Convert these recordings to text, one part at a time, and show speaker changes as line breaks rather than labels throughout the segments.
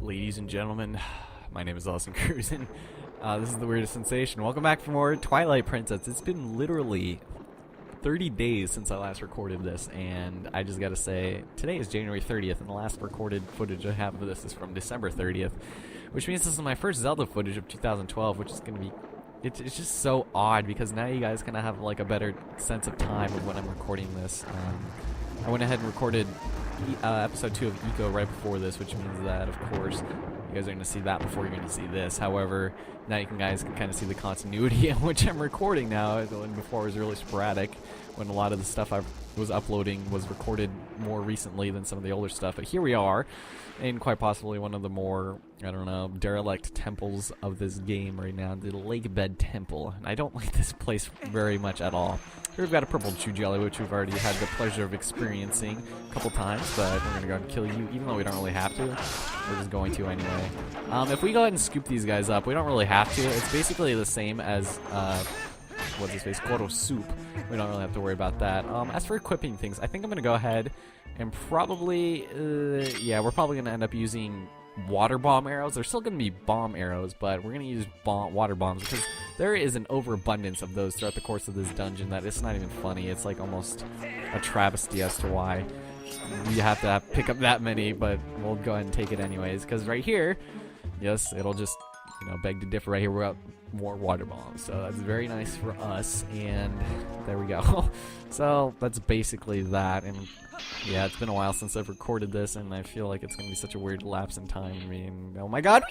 Ladies and gentlemen, my name is Austin Cruz, and this is the Weirdest Sensation. Welcome back for more Twilight Princess. It's been literally 30 days since I last recorded this, and I just gotta say, today is January 30th, and the last recorded footage I have of this is from December 30th, which means this is my first Zelda footage of 2012, which is gonna be... It's just so odd, because now you guys kind of have like a better sense of time of when I'm recording this. I went ahead and recorded episode 2 of Eco right before this, which means that, of course, you guys are going to see that before you're going to see this. However, now you guys can kind of see the continuity in which I'm recording now. And before it was really sporadic, when a lot of the stuff I was uploading was recorded more recently than some of the older stuff. But here we are, in quite possibly one of the more, I don't know, derelict temples of this game right now, the Lakebed Temple. And I don't like this place very much at all. Here we've got a purple chew jelly, which we've already had the pleasure of experiencing a couple times, but we're going to go ahead and kill you, even though we don't really have to. We're just going to anyway. If we go ahead and scoop these guys up, we don't really have to. It's basically the same as, what's his face, Koro soup. We don't really have to worry about that. As for equipping things, I think I'm going to go ahead and probably, yeah, we're probably going to end up using water bomb arrows. They're still going to be bomb arrows, but we're going to use water bombs because there is an overabundance of those throughout the course of this dungeon that it's not even funny. It's like almost a travesty as to why we have to pick up that many, but we'll go ahead and take it anyways, because right here, yes, it'll just, you know, beg to differ. Right here we're got more water bombs, so that's very nice for us, and there we go. So that's basically that. And yeah, it's been a while since I've recorded this, and I feel like it's gonna be such a weird lapse in time. I mean, oh my god,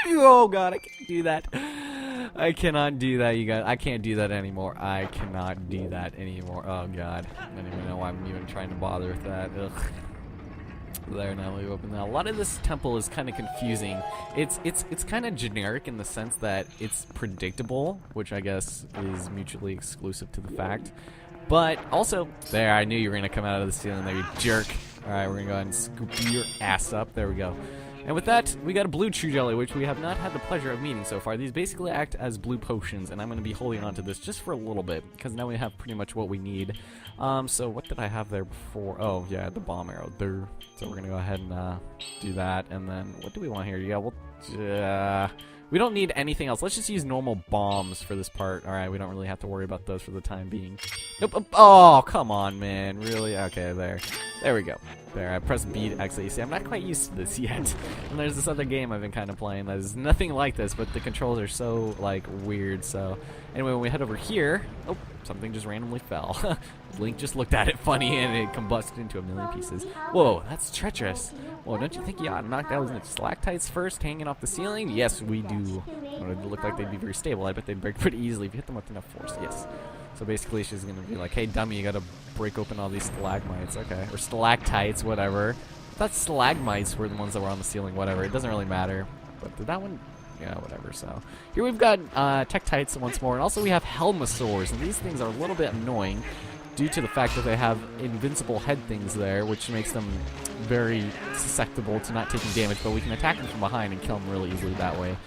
oh god, I can't do that. I cannot do that, you guys. I can't do that anymore. I cannot do that anymore. Oh god, I don't even know why I'm even trying to bother with that. Ugh. There, now we open that. A lot of this temple is kind of confusing. It's kind of generic in the sense that it's predictable, which I guess is mutually exclusive to the fact. But also, there, I knew you were gonna come out of the ceiling there, you jerk. All right, we're gonna go ahead and scoop your ass up. There we go. And with that, we got a blue chew jelly, which we have not had the pleasure of meeting so far. These basically act as blue potions, and I'm going to be holding on to this just for a little bit, because now we have pretty much what we need. So what did I have there before? Oh, yeah, the bomb arrow. There. So we're going to go ahead and do that, and then what do we want here? Yeah, we don't need anything else. Let's just use normal bombs for this part. All right, we don't really have to worry about those for the time being. Nope. Oh, come on, man. Really? Okay, there. There we go. There, I pressed B to exit. You see, I'm not quite used to this yet. And there's this other game I've been kind of playing that is nothing like this, but the controls are so, like, weird. So, anyway, when we head over here... Oh, something just randomly fell. Link just looked at it funny, and it combusted into a million pieces. Whoa, that's treacherous. Whoa, don't you think you ought to knock those stalactites first, hanging off the ceiling? Yes, we do. Well, it look like they'd be very stable. I bet they'd break pretty easily if you hit them with enough force. Yes. So basically, she's gonna be like, "Hey, dummy, you gotta break open all these stalagmites." Okay, or stalactites, whatever. I thought stalagmites were the ones that were on the ceiling. Whatever, it doesn't really matter. But did that one? Yeah, whatever. So here we've got Tektites once more, and also we have Helmosaurs, and these things are a little bit annoying due to the fact that they have invincible head things there, which makes them very susceptible to not taking damage. But we can attack them from behind and kill them really easily that way.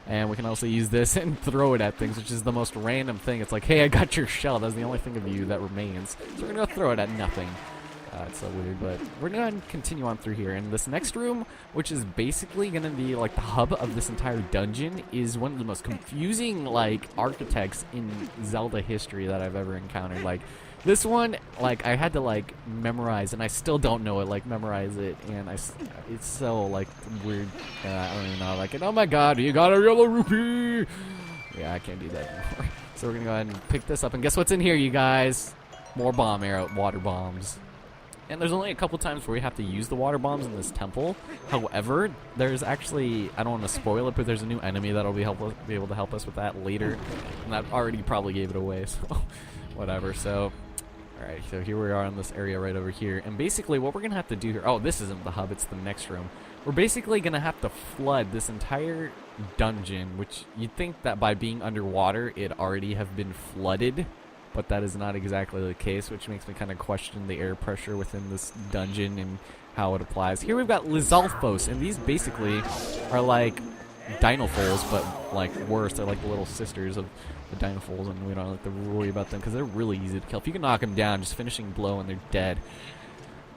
And we can also use this and throw it at things, which is the most random thing. It's like, hey, I got your shell. That's the only thing of you that remains. So we're going to throw it at nothing. It's so weird, but we're going to continue on through here. And this next room, which is basically going to be like the hub of this entire dungeon, is one of the most confusing, like, architects in Zelda history that I've ever encountered. Like, this one, like, I had to, like, memorize, and I still don't know it, like, memorize it, and it's so, like, weird, I don't even know, like, oh my god, you got a yellow rupee! Yeah, I can't do that anymore. So we're gonna go ahead and pick this up, and guess what's in here, you guys? More water bombs. And there's only a couple times where we have to use the water bombs in this temple. However, there's actually, I don't want to spoil it, but there's a new enemy that'll be able to help us with that later, and that already probably gave it away, so whatever. So alright, so here we are in this area right over here. And basically what we're going to have to do here... Oh, this isn't the hub, it's the next room. We're basically going to have to flood this entire dungeon, which you'd think that by being underwater, it'd already have been flooded. But that is not exactly the case, which makes me kind of question the air pressure within this dungeon and how it applies. Here we've got Lizalfos, and these basically are like Dinofoals, but like worse. They're like the little sisters of the Dinofoals, and we don't have to worry about them because they're really easy to kill. If you can knock them down, just finishing blow, and they're dead.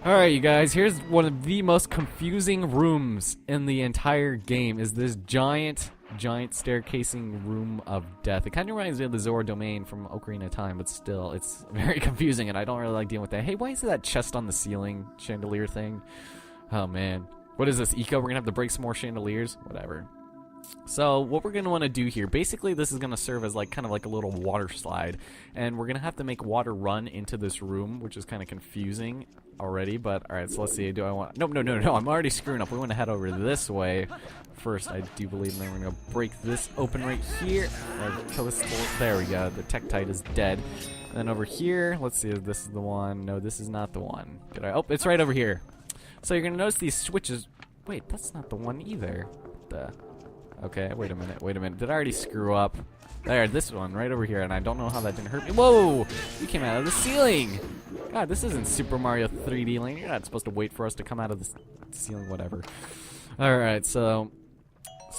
Alright, you guys, here's one of the most confusing rooms in the entire game, is this giant staircasing room of death. It kind of reminds me of the Zora domain from Ocarina of Time, but still, it's very confusing, and I don't really like dealing with that. Hey, why is that chest on the ceiling chandelier thing? Oh, man. What is this, Eco? We're gonna have to break some more chandeliers? Whatever. So what we're going to want to do here, basically this is going to serve as like kind of like a little water slide, and we're going to have to make water run into this room, which is kind of confusing already, but alright, so let's see. Do I want... No, I'm already screwing up. We want to head over this way first, I do believe, and then we're going to break this open right here. Kill this... There we go. The Tektite is dead. And then over here, let's see if this is the one. No, this is not the one. Did I... Oh, it's right over here. So you're going to notice these switches... Wait, that's not the one either. What the... Okay, wait a minute. Did I already screw up? There, this one, right over here, and I don't know how that didn't hurt me. Whoa! You came out of the ceiling! God, this isn't Super Mario 3D Land. You're not supposed to wait for us to come out of the ceiling, whatever. Alright, so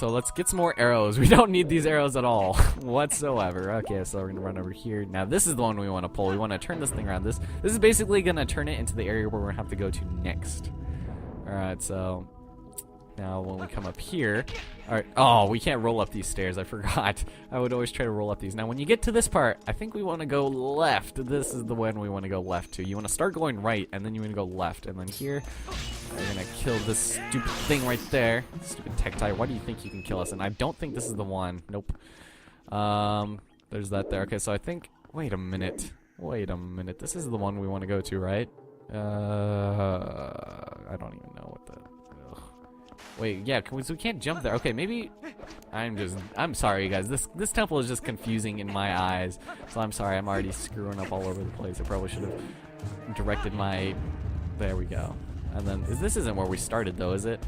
let's get some more arrows. We don't need these arrows at all, whatsoever. Okay, so we're gonna run over here. Now, this is the one we want to pull. We want to turn this thing around. This is basically gonna turn it into the area where we're gonna have to go to next. Alright, so... Now, when we come up here... Alright, oh, we can't roll up these stairs. I forgot. I would always try to roll up these. Now, when you get to this part, I think we want to go left. This is the one we want to go left to. You want to start going right, and then you want to go left. And then here, we're going to kill this stupid thing right there. Stupid Tektite. Why do you think you can kill us? And I don't think this is the one. Nope. There's that there. Okay, so I think... Wait a minute. This is the one we want to go to, right? I don't even know what the... Wait, yeah, we can't jump there. Okay, maybe... I'm sorry, guys. This temple is just confusing in my eyes. So I'm sorry, I'm already screwing up all over the place. I probably should have directed my... There we go. And then... This isn't where we started, though, is it?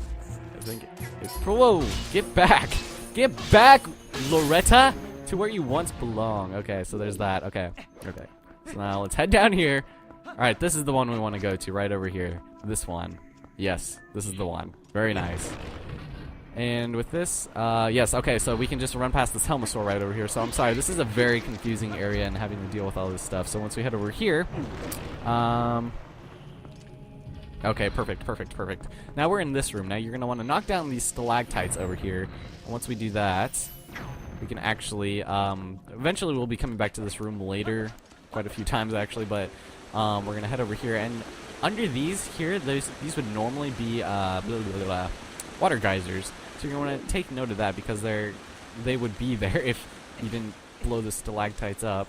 I think it's... Whoa! Get back! Get back, Loretta! To where you once belong. Okay, so there's that. Okay. So now let's head down here. Alright, this is the one we want to go to, right over here. This one. Yes, this is the one. Very nice. And with this, yes, okay, so we can just run past this Helmosaur right over here. So I'm sorry, this is a very confusing area and having to deal with all this stuff. So once we head over here, okay, perfect. Now we're in this room. Now you're going to want to knock down these stalactites over here. And once we do that, we can actually, eventually we'll be coming back to this room later, quite a few times actually, but we're going to head over here. And under these here, these would normally be water geysers. So you're going to want to take note of that because they would be there if you didn't blow the stalactites up.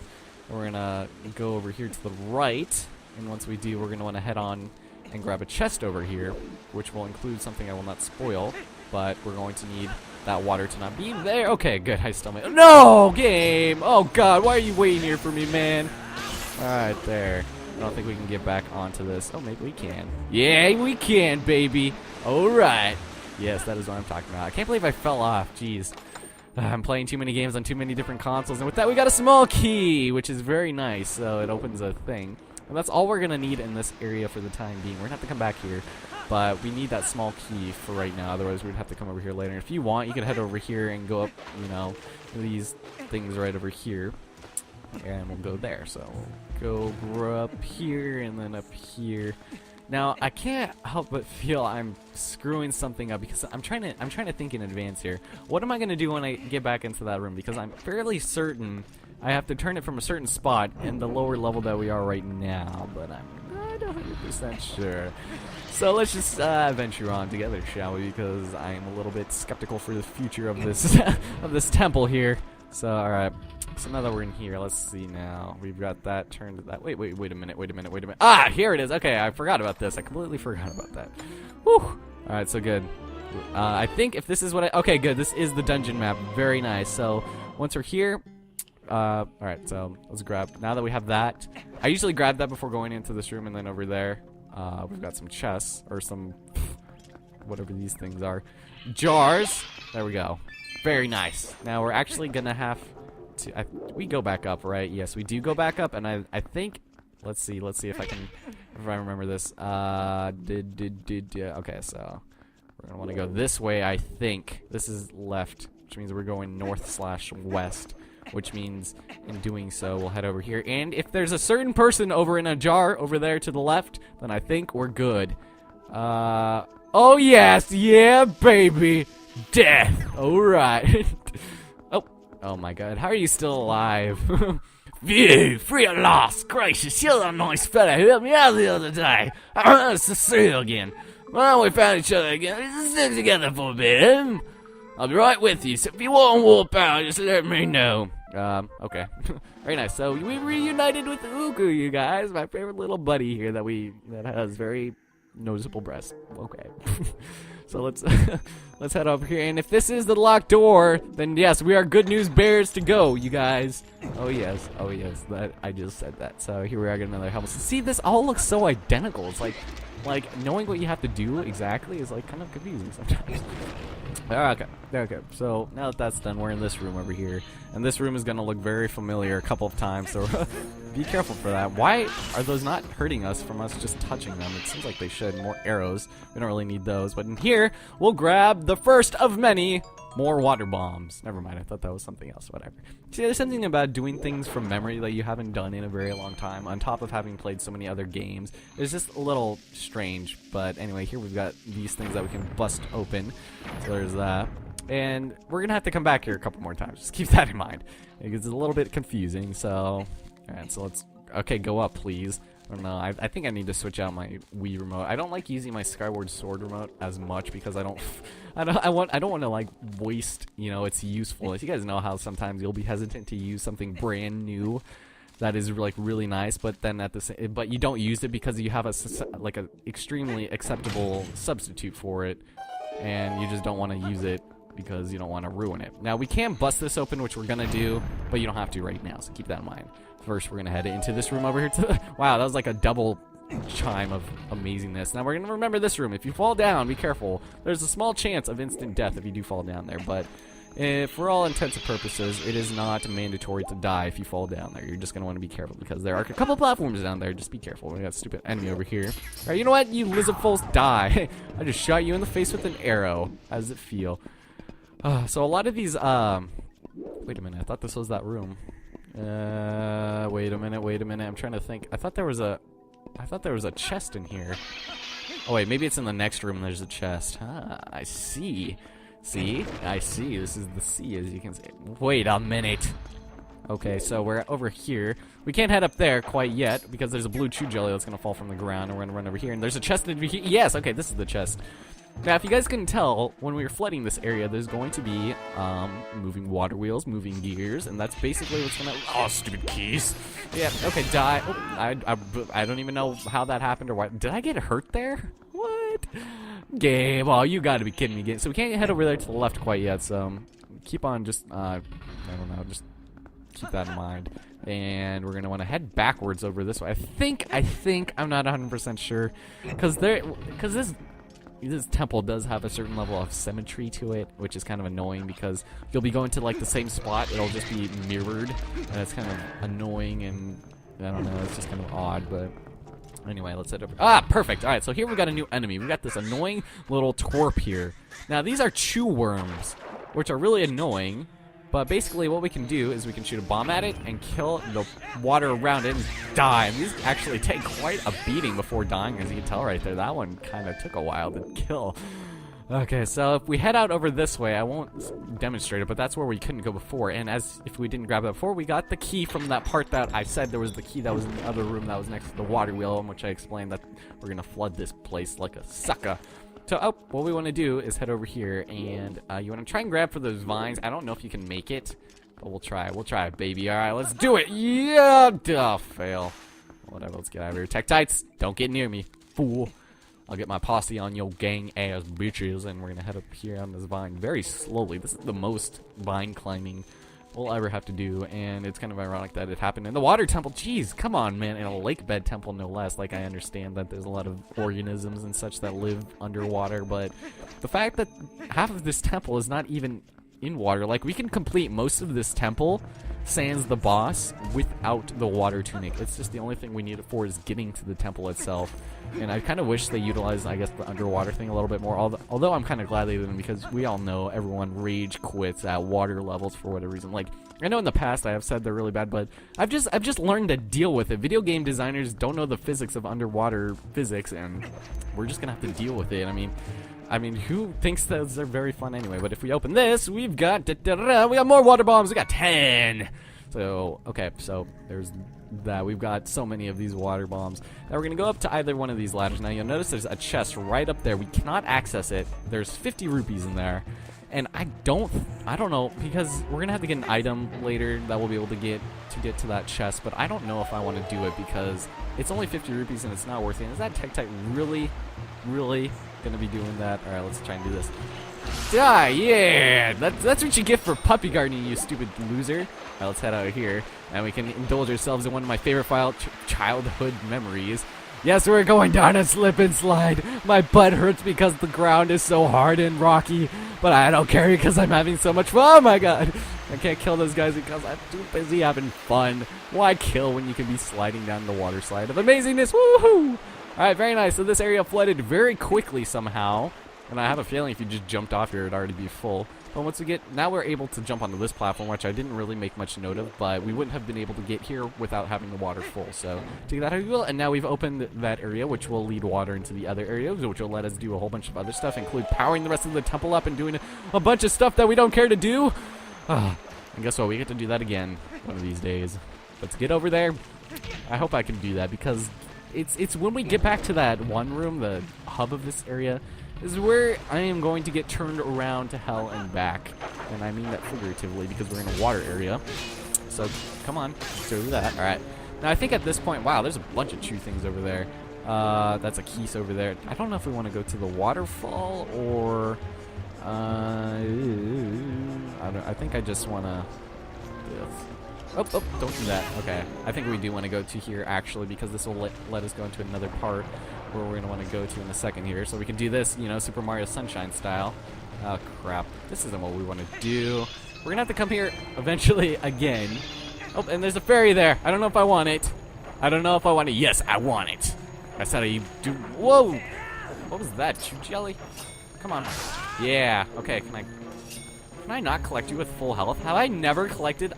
We're going to go over here to the right, and once we do, we're going to want to head on and grab a chest over here, which will include something I will not spoil, but we're going to need that water to not be there. Okay, good. I still made... No, game! Oh, God, why are you waiting here for me, man? Alright, there. I don't think we can get back onto this. Oh, maybe we can. Yeah, we can, baby. All right. Yes, that is what I'm talking about. I can't believe I fell off. Jeez. I'm playing too many games on too many different consoles. And with that, we got a small key, which is very nice. So it opens a thing. And that's all we're going to need in this area for the time being. We're going to have to come back here. But we need that small key for right now. Otherwise, we'd have to come over here later. And if you want, you can head over here and go up, you know, these things right over here. And we'll go there. So we'll go up here and then up here. Now I can't help but feel I'm screwing something up because I'm trying to think in advance here. What am I gonna do when I get back into that room? Because I'm fairly certain I have to turn it from a certain spot in the lower level that we are right now, but I'm not 100% sure. So let's just venture on together, shall we? Because I am a little bit skeptical for the future of this of this temple here. So all right. So now that we're in here, let's see now. We've got that turned to that. Wait a minute. Ah, here it is. Okay, I forgot about this. I completely forgot about that. Whew. Alright, so good. I think if this is what okay, good. This is the dungeon map. Very nice. So once we're here, alright, so let's grab, now that we have that, I usually grab that before going into this room, and then over there, we've got some chests, or some, whatever these things are. Jars. There we go. Very nice. Now we're actually gonna have we go back up, right? Yes, we do go back up, and I think, let's see if I remember this. Okay, so we're gonna want to go this way. I think this is left, which means we're going north/west. which means in doing so, we'll head over here. And if there's a certain person over in a jar over there to the left, then I think we're good. Oh yes, yeah, baby. Death. Alright. Oh my god, how are you still alive? You, free at last. Gracious, you're that nice fella who helped me out the other day. Nice to see you again. Well, we found each other again. Let's stick together for a bit, eh? I'll be right with you, so if you want to walk out, just let me know. Okay. Very nice. So, we reunited with Uku, you guys. My favorite little buddy here that has very noticeable breasts. Okay. So let's let's head over here, and if this is the locked door, then yes, we are good news bears to go, you guys. Oh yes, that I just said that. So here we are, getting another helmet. See, this all looks so identical. It's like knowing what you have to do exactly is like kind of confusing sometimes. Okay. So now that that's done, we're in this room over here, and this room is gonna look very familiar a couple of times. So be careful for that. Why are those not hurting us from us just touching them? It seems like they should. More arrows. We don't really need those. But in here, we'll grab the first of many more water bombs. Never mind. I thought that was something else. Whatever. See, there's something about doing things from memory that you haven't done in a very long time, on top of having played so many other games. It's just a little strange. But anyway, here we've got these things that we can bust open. So there's that. And we're going to have to come back here a couple more times. Just keep that in mind. It's a little bit confusing. So, alright, so let's... Okay, go up, please. I don't know. I think I need to switch out my Wii remote. I don't like using my Skyward Sword remote as much because I don't want to like waste, you know, its usefulness. You guys know how sometimes you'll be hesitant to use something brand new that is like really nice, but then but you don't use it because you have a extremely acceptable substitute for it, and you just don't want to use it because you don't want to ruin it. Now we can bust this open, which we're gonna do, but you don't have to right now, so keep that in mind. First, we're gonna head into this room over here. Wow, that was like a double chime of amazingness. Now we're gonna remember this room. If you fall down, be careful. There's a small chance of instant death if you do fall down there, but for all intents and purposes, it is not mandatory to die if you fall down there. You're just gonna want to be careful because there are a couple platforms down there. Just be careful. We got a stupid enemy over here. All right, you know what? You lizard foals, die. I just shot you in the face with an arrow. How does it feel? So a lot of these. Wait a minute. I thought this was that room. Wait a minute. I'm trying to think. I thought there was a chest in here. Oh wait, maybe it's in the next room. There's a chest. I see. I see. This is the sea, as you can see. Wait a minute. Okay, so we're over here. We can't head up there quite yet because there's a blue chew jelly that's gonna fall from the ground, and we're gonna run over here. And there's a chest over here. Yes. Okay, this is the chest. Now, if you guys couldn't tell, when we were flooding this area, there's going to be moving water wheels, moving gears, and that's basically what's gonna. Oh, stupid keys! Yeah. Okay, die. Oh, I don't even know how that happened or why. Did I get hurt there? What? Game. Oh, you got to be kidding me again. So we can't head over there to the left quite yet. So keep on. Just I don't know. Just keep that in mind. And we're gonna want to head backwards over this way. I think. I'm not 100% sure, because this temple does have a certain level of symmetry to it, which is kind of annoying because you'll be going to like the same spot, it'll just be mirrored, and it's kind of annoying, and I don't know, it's just kind of odd. But anyway, let's head over. Perfect. All right, so here we got a new enemy. We got this annoying little twerp here. Now these are chew worms, which are really annoying. But basically what we can do is we can shoot a bomb at it and kill the water around it and die. And these actually take quite a beating before dying, as you can tell right there. That one kind of took a while to kill. Okay, so if we head out over this way, I won't demonstrate it, but that's where we couldn't go before. And as if we didn't grab that before, we got the key from that part that I said there was the key that was in the other room that was next to the water wheel, in which I explained that we're going to flood this place like a sucker. So, what we want to do is head over here, and you want to try and grab for those vines. I don't know if you can make it, but we'll try. We'll try it, baby. All right, let's do it. Yeah, duh, fail. Whatever, let's get out of here. Tech tights, don't get near me, fool. I'll get my posse on your gang-ass bitches, and we're going to head up here on this vine very slowly. This is the most vine climbing we'll ever have to do, and it's kind of ironic that it happened in the water temple. Jeez, come on, man. In a lakebed temple, no less. Like, I understand that there's a lot of organisms and such that live underwater, but the fact that half of this temple is not even in water. Like, we can complete most of this temple, sans the boss, without the water tunic. It's just the only thing we need it for is getting to the temple itself. And I kind of wish they utilized, I guess, the underwater thing a little bit more. Although I'm kind of glad they didn't, because we all know everyone rage quits at water levels for whatever reason. Like, I know in the past I have said they're really bad, but I've just learned to deal with it. Video game designers don't know the physics of underwater physics, and we're just gonna have to deal with it. I mean, who thinks those are very fun anyway? But if we open this, we've got we got more water bombs. We got 10. So okay, so there's that. We've got so many of these water bombs. Now we're gonna go up to either one of these ladders. Now you'll notice there's a chest right up there. We cannot access it. There's 50 rupees in there, and I don't know, because we're gonna have to get an item later that we'll be able to get to that chest. But I don't know if I want to do it because it's only 50 rupees and it's not worth it. Is that Tektite really gonna be doing that? All right, let's try and do this. Yeah, that's what you get for puppy gardening, you stupid loser. All right, let's head out of here, and we can indulge ourselves in one of my favorite childhood memories. Yes, we're going down a slip and slide. My butt hurts because the ground is so hard and rocky, but I don't care because I'm having so much fun. Oh my god, I can't kill those guys because I'm too busy having fun. Why kill when you can be sliding down the water slide of amazingness? Woohoo! Alright, very nice. So this area flooded very quickly somehow. And I have a feeling if you just jumped off here, it'd already be full. But once we now we're able to jump onto this platform, which I didn't really make much note of, but we wouldn't have been able to get here without having the water full. So take that how you will. And now we've opened that area, which will lead water into the other areas, which will let us do a whole bunch of other stuff, include powering the rest of the temple up and doing a bunch of stuff that we don't care to do. And guess what? We get to do that again one of these days. Let's get over there. I hope I can do that, because it's when we get back to that one room, the hub of this area, is where I am going to get turned around to hell and back. And I mean that figuratively, because we're in a water area. So, come on, let's do that. Alright. Now, I think at this point, wow, there's a bunch of true things over there. That's a keys over there. I don't know if we want to go to the waterfall, or... I think I just want to... Oh, don't do that. Okay. I think we do want to go to here, actually, because this will let us go into another part where we're going to want to go to in a second here. So we can do this, you know, Super Mario Sunshine style. Oh, crap. This isn't what we want to do. We're going to have to come here eventually again. Oh, and there's a fairy there. I don't know if I want it. I don't know if I want it. Yes, I want it. I said I do. Whoa! What was that? Chew jelly? Come on. Yeah. Okay, can I not collect you with full health? Have I never collected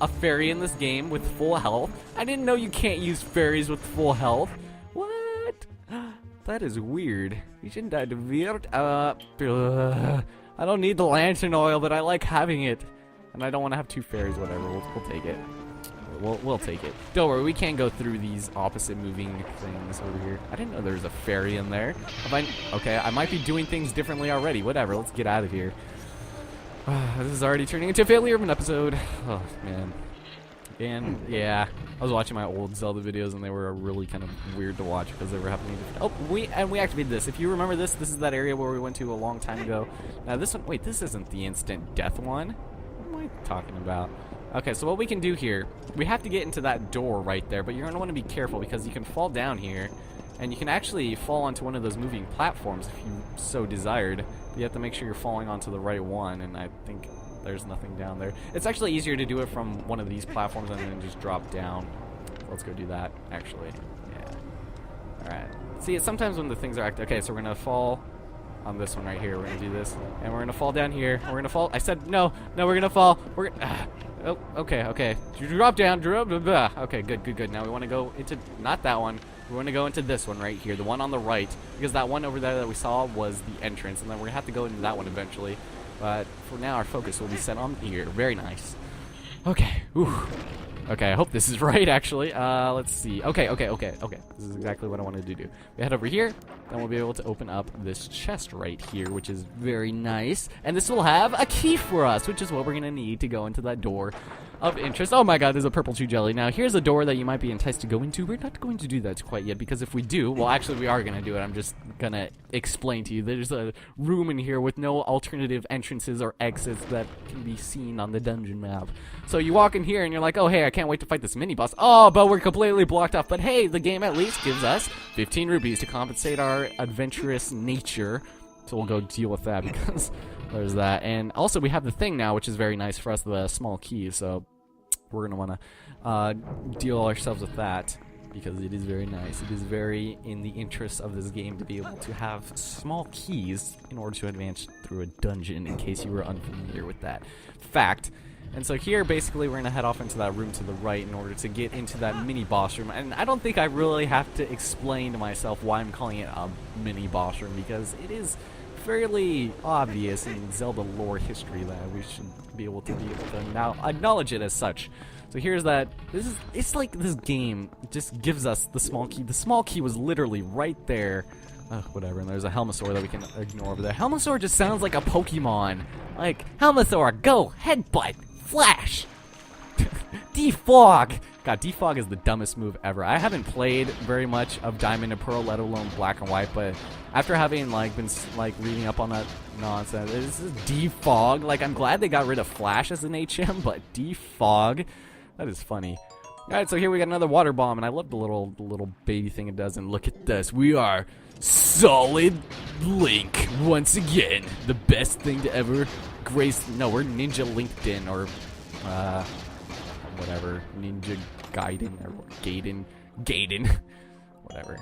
a fairy in this game with full health? I didn't know you can't use fairies with full health. What? That is weird. You shouldn't die to weird. I don't need the lantern oil, but I like having it. And I don't want to have two fairies, whatever. We'll take it. We'll take it. Don't worry, we can't go through these opposite moving things over here. I didn't know there was a fairy in there. Okay, I might be doing things differently already. Whatever, let's get out of here. This is already turning into a failure of an episode. Oh, man. And, yeah, I was watching my old Zelda videos, and they were really kind of weird to watch because they were happening. Oh, we activated this. If you remember this is that area where we went to a long time ago. Now, this one, wait, this isn't the instant death one. What am I talking about? Okay, so what we can do here, we have to get into that door right there, but you're going to want to be careful because you can fall down here, and you can actually fall onto one of those moving platforms if you so desired. But you have to make sure you're falling onto the right one, and I think there's nothing down there. It's actually easier to do it from one of these platforms and then just drop down. Let's go do that, actually. Yeah. Alright. See, sometimes when the things are okay, so we're going to fall on this one right here. We're going to do this, and we're going to fall down here. We're going to fall. I said no. No, we're going to fall. We're going to... Oh, okay. Drop down. Okay, good. Now we want to go into... Not that one. We want to go into this one right here, the one on the right, because that one over there that we saw was the entrance, and then we're going to have to go into that one eventually. But for now, our focus will be set on here. Very nice. Okay. Ooh. Okay, I hope this is right, actually. Let's see. Okay. This is exactly what I wanted to do. We head over here, then we'll be able to open up this chest right here, which is very nice. And this will have a key for us, which is what we're going to need to go into that door of interest. Oh my god, there's a purple chew jelly. Now, here's a door that you might be enticed to go into. We're not going to do that quite yet, because if we do, well, actually, we are going to do it. I'm just going to explain to you. There's a room in here with no alternative entrances or exits that can be seen on the dungeon map. So you walk in here, and you're like, oh, hey, I can't wait to fight this mini-boss. Oh, but we're completely blocked off. But hey, the game at least gives us 15 rupees to compensate our adventurous nature. So we'll go deal with that, because there's that. And also we have the thing now, which is very nice for us, the small keys. So we're gonna want to deal ourselves with that, because it is very nice. It is very in the interest of this game to be able to have small keys in order to advance through a dungeon, in case you were unfamiliar with that fact. And so here, basically, we're going to head off into that room to the right in order to get into that mini boss room. And I don't think I really have to explain to myself why I'm calling it a mini boss room, because it is fairly obvious in Zelda lore history that we should be able to now acknowledge it as such. So here's that. It's like this game just gives us the small key. The small key was literally right there. Whatever. And there's a Helmasaur that we can ignore over there. Helmasaur just sounds like a Pokemon. Like, Helmasaur, go, headbutt, flash, defog. God, defog is the dumbest move ever. I haven't played very much of Diamond and Pearl, let alone Black and White, but after having been reading up on that nonsense, this is defog. Like, I'm glad they got rid of flash as an HM, but defog. That is funny. Alright, so here we got another water bomb, and I love the little baby thing it does, and look at this. We are Solid Link once again. The best thing to ever grace... No, we're Ninja LinkedIn, or, whatever. Ninja Gaiden, or Gaiden. Whatever.